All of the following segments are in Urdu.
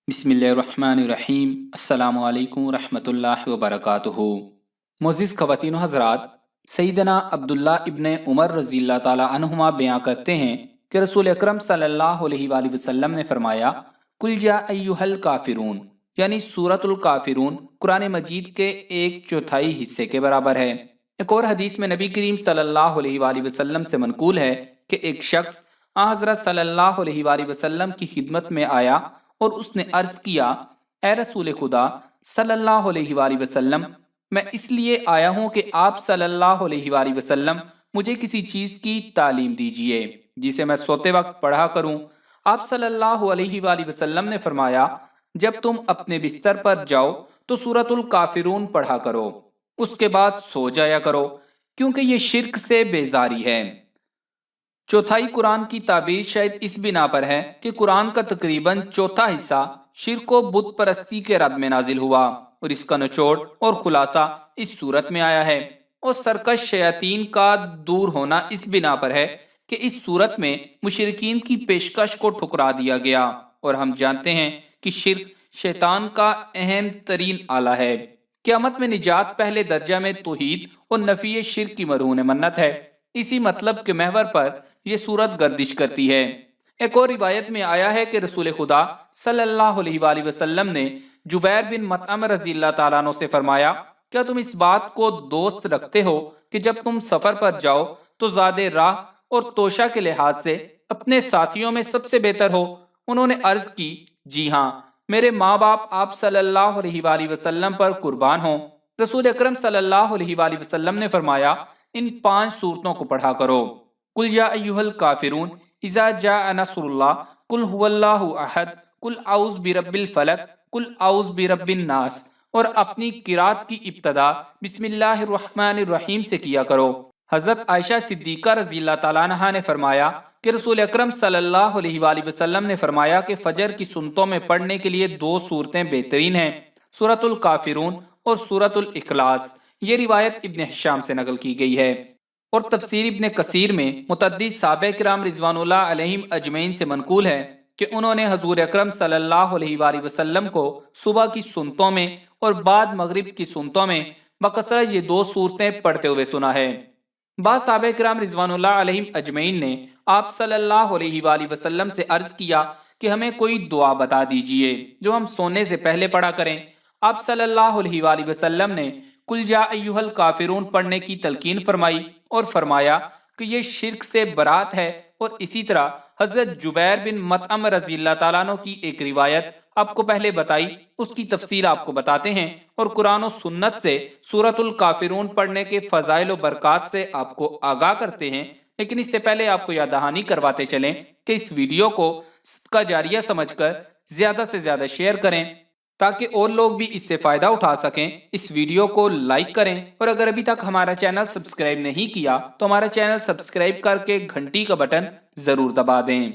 بسم اللہ الرحمن الرحیم۔ السلام علیکم ورحمۃ اللہ وبرکاتہ۔ معزز خواتین و حضرات، سیدنا عبداللہ ابن عمر رضی اللہ تعالی عنہما بیان کرتے ہیں کہ رسول اکرم صلی اللہ علیہ وآلہ وسلم نے فرمایا، قل یا ایھا الکافرون، یعنی سورۃ الکافرون قرآن مجید کے 1/4 حصے کے برابر ہے۔ ایک اور حدیث میں نبی کریم صلی اللہ علیہ وآلہ وسلم سے منقول ہے کہ ایک شخص حضرت صلی اللہ علیہ وآلہ وسلم کی خدمت میں آیا اور اس نے عرض کیا، اے رسول خدا صلی اللہ علیہ وآلہ وسلم، میں اس لیے آیا ہوں کہ آپ صلی اللہ علیہ وآلہ وسلم مجھے کسی چیز کی تعلیم دیجئے جسے میں سوتے وقت پڑھا کروں۔ آپ صلی اللہ علیہ وآلہ وسلم نے فرمایا، جب تم اپنے بستر پر جاؤ تو سورۃ الکافرون پڑھا کرو، اس کے بعد سو جایا کرو، کیونکہ یہ شرک سے بیزاری ہے۔ چوتھائی قرآن کی تعبیر شاید اس بنا پر ہے کہ قرآن کا تقریباً چوتھا حصہ شرک و بت پرستی کے رد میں نازل ہوا، اور اس کا نچوڑ اور خلاصہ اس صورت میں آیا ہے، اور سرکش شیاطین کا دور ہونا اس بنا پر ہے کہ اس صورت میں مشرکین کی پیشکش کو ٹھکرا دیا گیا، اور ہم جانتے ہیں کہ شرک شیطان کا اہم ترین آلہ ہے۔ قیامت میں نجات پہلے درجہ میں توحید اور نفی شرک کی مرہون منت ہے۔ اسی مطلب کے محور پر یہ صورت گردش کرتی ہے۔ ایک اور روایت میں آیا ہے کہ رسول خدا صلی اللہ علیہ وآلہ وسلم نے جبیر بن مطعم رضی اللہ تعالیٰ عنہ سے فرمایا، کیا تم اس بات کو دوست رکھتے ہو کہ جب تم سفر پر جاؤ تو زاد راہ اور توشہ کے لحاظ سے اپنے ساتھیوں میں سب سے بہتر ہو؟ انہوں نے عرض کی، جی ہاں، میرے ماں باپ آپ صلی اللہ علیہ وآلہ وسلم پر قربان ہوں۔ رسول اکرم صلی اللہ علیہ وآلہ وسلم نے فرمایا، ان 5 صورتوں کو پڑھا کرو: قل یا ایھا الکافرون، اذا جاء نصر اللہ، قل هو اللہ احد، قل اعوذ برب الفلق، قل اعوذ برب الناس، اور اپنی قرات کی ابتدا بسم اللہ الرحمن الرحیم سے کیا کرو۔ حضرت عائشہ صدیقہ رضی اللہ تعالیٰ عنہا نے فرمایا کہ رسول اکرم صلی اللہ علیہ وآلہ وسلم نے فرمایا کہ فجر کی سنتوں میں پڑھنے کے لیے 2 صورتیں بہترین ہیں، سورۃ الکافرون اور سورۃ الاخلاص۔ یہ روایت ابن ہشام سے نقل کی گئی ہے، اور تفسیر ابن کثیر میں متعدد صحابہ کرام رضوان اللہ علیہم اجمعین سے منقول ہے کہ انہوں نے حضور اکرم صلی اللہ علیہ وآلہ وسلم کو صبح کی سنتوں میں اور بعد مغرب کی سنتوں میں بکثرت یہ 2 صورتیں پڑھتے ہوئے سنا ہے۔ بعض صحابہ کرام رضوان اللہ علیہم اجمعین نے آپ صلی اللہ علیہ وآلہ وسلم سے عرض کیا کہ ہمیں کوئی دعا بتا دیجئے جو ہم سونے سے پہلے پڑھا کریں۔ آپ صلی اللہ علیہ وآلہ وسلم نے قل یا ایھا الکافرون پڑھنے کی تلقین فرمائی اور فرمایا کہ یہ شرک سے برات ہے، اور اسی طرح حضرت جبیر بن مطعم رضی اللہ تعالیٰ عنہ کی ایک روایت آپ کو پہلے بتائی، اس کی تفصیل آپ کو بتاتے ہیں، اور قرآن و سنت سے سورۃ الکافرون پڑھنے کے فضائل و برکات سے آپ کو آگاہ کرتے ہیں۔ لیکن اس سے پہلے آپ کو یاد دہانی کرواتے چلیں کہ اس ویڈیو کو صدقہ جاریہ سمجھ کر زیادہ سے زیادہ شیئر کریں تاکہ اور لوگ بھی اس سے فائدہ اٹھا سکیں۔ اس ویڈیو کو لائک کریں، اور اگر ابھی تک ہمارا چینل سبسکرائب نہیں کیا تو ہمارا چینل سبسکرائب کر کے گھنٹی کا بٹن ضرور دبا دیں۔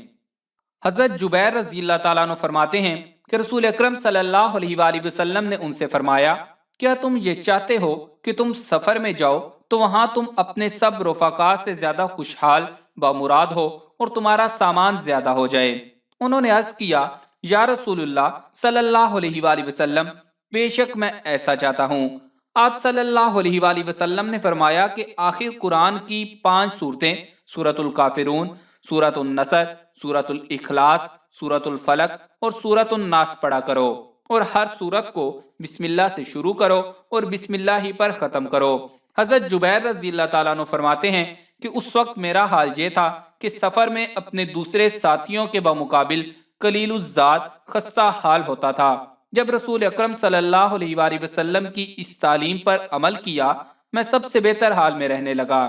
حضرت جبیر رضی اللہ تعالیٰ عنہ فرماتے ہیں کہ رسول اکرم صلی اللہ علیہ وآلہ وسلم نے ان سے فرمایا، کیا تم یہ چاہتے ہو کہ تم سفر میں جاؤ تو وہاں تم اپنے سب رفقا سے زیادہ خوشحال بامراد ہو اور تمہارا سامان زیادہ ہو جائے؟ انہوں نے عرض کیا، یا رسول اللہ صلی اللہ علیہ وآلہ وسلم، بے شک میں ایسا چاہتا ہوں۔ آپ صلی اللہ علیہ وآلہ وسلم نے فرمایا کہ آخر قرآن کی 5 صورتیں، سورۃ الکافرون، سورۃ النصر، سورۃ الاخلاص، سورۃ الفلق اور سورۃ الناس پڑھا کرو، اور ہر سورت کو بسم اللہ سے شروع کرو اور بسم اللہ ہی پر ختم کرو۔ حضرت جبیر رضی اللہ تعالیٰ عنہ فرماتے ہیں کہ اس وقت میرا حال یہ تھا کہ سفر میں اپنے دوسرے ساتھیوں کے بمقابل قلیل الزاد خستہ حال ہوتا تھا۔ جب رسول اکرم صلی اللہ علیہ وآلہ وسلم کی اس تعلیم پر عمل کیا، میں سب سے بہتر حال میں رہنے لگا۔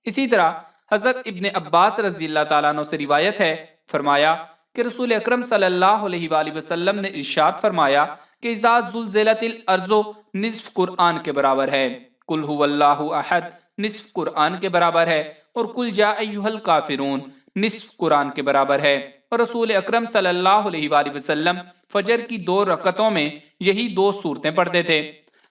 اسی طرح حضرت ابن عباس رضی اللہ تعالیٰ عنہ سے روایت ہے، فرمایا کہ رسول اکرم صلی اللہ علیہ وآلہ وسلم نے ارشاد فرمایا کہ اذا زلزلت الارض نصف قرآن کے برابر ہے، قل هو اللہ احد نصف قرآن کے برابر ہے، اور قل یا ایھا الکافرون نصف قرآن کے برابر ہے۔ اور رسول اکرم صلی اللہ علیہ وآلہ وسلم فجر کی 2 رکعتوں میں یہی 2 صورتیں پڑھتے تھے۔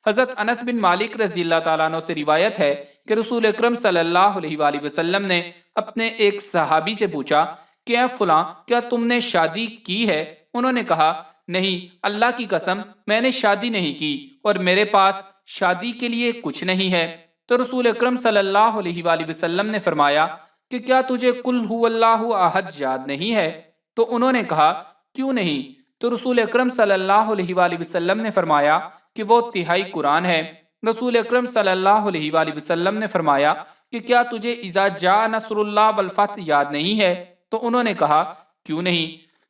حضرت انس بن مالک رضی اللہ تعالیٰ عنہ سے روایت ہے کہ رسول اکرم صلی اللہ علیہ وآلہ وسلم نے اپنے ایک صحابی سے پوچھا کہ اے فلاں، کیا تم نے شادی کی ہے؟ انہوں نے کہا، نہیں اللہ کی قسم میں نے شادی نہیں کی اور میرے پاس شادی کے لیے کچھ نہیں ہے۔ تو رسول اکرم صلی اللہ علیہ وآلہ وسلم نے فرمایا کہ کیا تجھے قل هو اللہ احد یاد نہیں ہے؟ تو انہوں نے کہا کیوں نہیں؟ تو رسول اکرم صلی اللہ علیہ وآلہ وسلم نے فرمایا کہ وہ تہائی قرآن ہے۔ رسول اکرم صلی اللہ علیہ وآلہ وسلم نے فرمایا کہ کیا تجھے اذا جاء نصر اللہ والفتح یاد نہیں ہے؟ تو انہوں نے کہا کیوں نہیں؟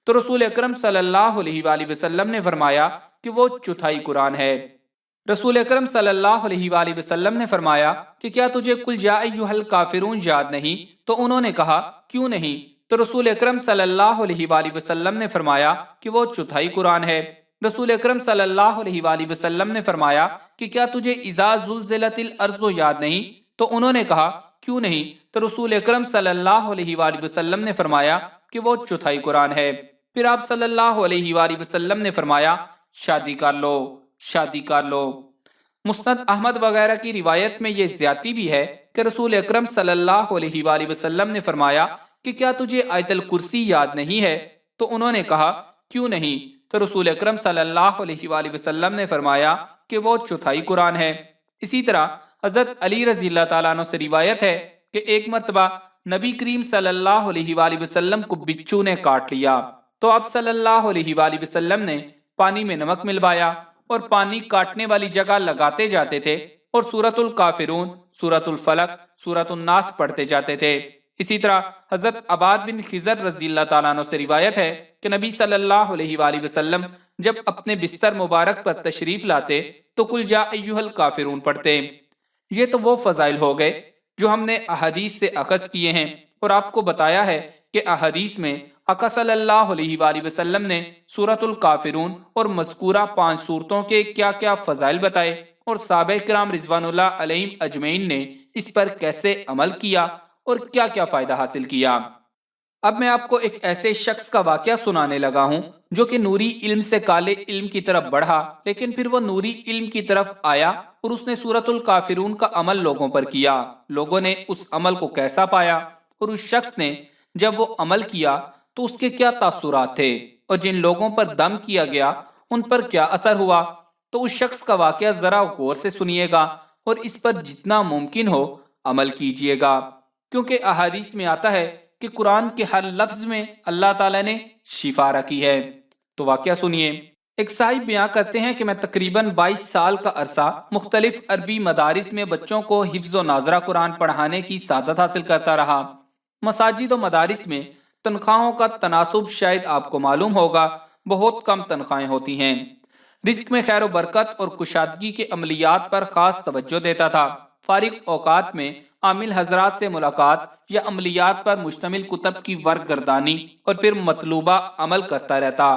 تو رسول اکرم صلی اللہ علیہ وآلہ وسلم نے فرمایا کہ وہ چوتھائی قرآن ہے۔ رسول اکرم صلی اللہ علیہ وآلہ وسلم نے فرمایا کہ کیا تجھے قل یا ایھا الکافرون یاد نہیں؟ تو انہوں نے کہا کیوں نہیں؟ تو رسول اکرم صلی اللہ علیہ وآلہ وسلم نے فرمایا کہ وہ چوتھائی قرآن ہے۔ رسول اکرم صلی اللہ علیہ وآلہ وسلم نے فرمایا کہ کیا تجھے اذا زلزلت الارض یاد نہیں؟ تو انہوں نے کہا کیوں نہیں؟ تو رسول اکرم صلی اللہ علیہ وآلہ وسلم نے فرمایا کہ وہ چوتھائی قرآن ہے۔ پھر آپ صلی اللہ علیہ وآلہ وسلم نے فرمایا شادی کر لو، شادی کر لو۔ مسند احمد وغیرہ کی روایت میں یہ زیادتی بھی ہے کہ رسول اکرم صلی اللہ علیہ وآلہ وسلم نے فرمایا کہ کیا تجھے آیت الکرسی یاد نہیں ہے؟ تو انہوں نے کہا کیوں نہیں؟ تو رسول اکرم صلی اللہ علیہ وآلہ وسلم نے فرمایا کہ وہ چوتھائی قرآن ہے۔ اسی طرح حضرت علی رضی اللہ تعالیٰ عنہ سے روایت ہے کہ ایک مرتبہ نبی کریم صلی اللہ علیہ وآلہ وسلم کو بچھو نے کاٹ لیا، تو آپ صلی اللہ علیہ وآلہ وسلم نے پانی میں نمک ملوایا اور پانی کاٹنے والی جگہ لگاتے جاتے تھے اور سورۃ الکافرون، سورۃ الفلق، سورۃ الناس پڑھتے جاتے تھے۔ اسی طرح حضرت عباد بن خضر رضی اللہ تعالیٰ عنہ سے روایت ہے کہ نبی صلی اللہ علیہ وآلہ وسلم جب اپنے بستر مبارک پر تشریف لاتے تو قل یا ایھا الکافرون پڑھتے۔ یہ تو وہ فضائل ہو گئے جو ہم نے احادیث سے اخذ کیے ہیں اور آپ کو بتایا ہے کہ احادیث میں آقا صلی اللہ علیہ وآلہ وسلم نے سورۃ الکافرون اور مذکورہ 5 سورتوں کے کیا کیا فضائل بتائے اور صحابہ کرام رضوان اللہ علیہم اجمعین نے اس پر کیسے عمل کیا اور کیا کیا فائدہ حاصل کیا۔ اب میں آپ کو ایک ایسے شخص کا واقعہ سنانے لگا ہوں جو کہ نوری علم سے کالے علم کی طرف بڑھا، لیکن پھر وہ نوری علم کی طرف آیا اور اس نے سورۃ الکافرون کا عمل لوگوں پر کیا۔ لوگوں نے اس عمل کو کیسا پایا اور اس شخص نے جب وہ عمل کیا تو اس کے کیا تاثرات تھے اور جن لوگوں پر دم کیا گیا ان پر کیا اثر ہوا، تو اس شخص کا واقعہ ذرا غور سے سنیے گا اور اس پر جتنا ممکن ہو عمل کیجیے گا، کیونکہ احادیث میں آتا ہے کہ قرآن کے ہر لفظ میں اللہ تعالیٰ نے شفا رکھی ہے۔ تو واقعہ سنیے۔ ایک صاحب بیان کرتے ہیں کہ میں تقریباً 22 سال کا عرصہ مختلف عربی مدارس میں بچوں کو حفظ و ناظرہ قرآن پڑھانے کی سعادت حاصل کرتا رہا۔ مساجد و مدارس میں تنخواہوں کا تناسب شاید آپ کو معلوم ہوگا، بہت کم تنخواہیں ہوتی ہیں۔ رزق میں خیر و برکت اور کشادگی کے عملیات پر خاص توجہ دیتا تھا۔ فارغ اوقات میں عامل حضرات سے ملاقات یا عملیات پر مشتمل کتب کی ورق گردانی اور پھر مطلوبہ عمل کرتا رہتا۔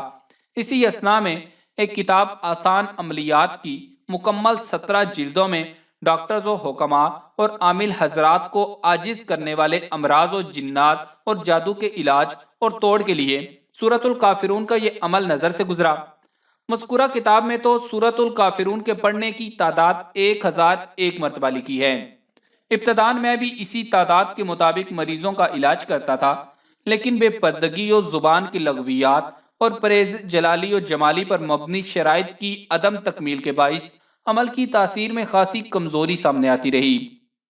اسی اثناء میں ایک کتاب آسان عملیات کی مکمل 17 جلدوں میں ڈاکٹرز و حکماء اور عامل حضرات کو عاجز کرنے والے امراض و جنات اور جادو کے علاج اور توڑ کے لیے سورۃ الکافرون کا یہ عمل نظر سے گزرا۔ مذکورہ کتاب میں تو سورۃ الکافرون کے پڑھنے کی تعداد 1001 مرتبہ لکھی ہے۔ ابتدان میں بھی اسی تعداد کے مطابق مریضوں کا علاج کرتا تھا، لیکن بے پردگی و زبان کی لغویات اور پرہیز جلالی و جمالی پر مبنی شرائط کی عدم تکمیل کے باعث عمل کی تاثیر میں خاصی کمزوری سامنے آتی رہی۔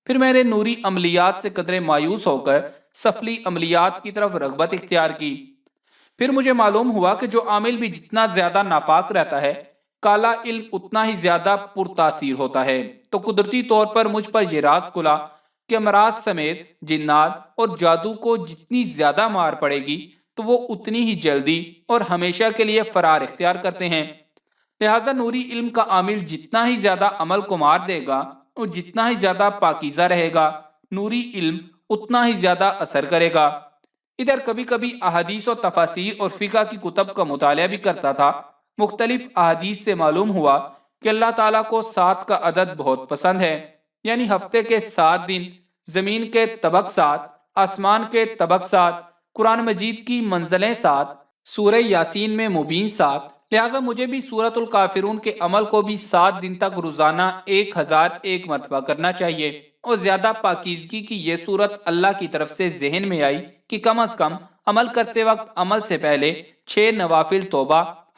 پھر میں نے نوری عملیات سے قدرے مایوس ہو کر سفلی عملیات کی طرف رغبت اختیار کی۔ پھر مجھے معلوم ہوا کہ جو عامل بھی جتنا زیادہ ناپاک رہتا ہے، کالا علم اتنا ہی زیادہ پرتاثیر ہوتا ہے۔ تو قدرتی طور پر مجھ پر یہ راز کھلا کہ امراض سمیت جنات اور جادو کو جتنی زیادہ مار پڑے گی تو وہ اتنی ہی جلدی اور ہمیشہ کے لیے فرار اختیار کرتے ہیں۔ لہٰذا نوری علم کا عامل جتنا ہی زیادہ عمل کو مار دے گا اور جتنا ہی زیادہ پاکیزہ رہے گا، نوری علم اتنا ہی زیادہ اثر کرے گا۔ ادھر کبھی کبھی احادیث و تفاسیر اور فقہ کی کتب کا مطالعہ بھی کرتا تھا۔ مختلف احادیث سے معلوم ہوا کہ اللہ تعالیٰ کو 7 کا عدد بہت پسند ہے، یعنی ہفتے کے 7 دن، زمین کے طبق 7، آسمان کے طبق 7، قرآن مجید کی منزلیں 7، سورہ یاسین میں مبین 7۔ لہٰذا مجھے بھی سورۃ الکافرون کے عمل کو بھی 7 دن تک روزانہ 1001 مرتبہ کرنا چاہیے۔ اور زیادہ پاکیزگی کی یہ صورت اللہ کی طرف سے ذہن میں آئی کہ کم از کم عمل کرتے وقت عمل سے پہلے 6 نوافل توبہ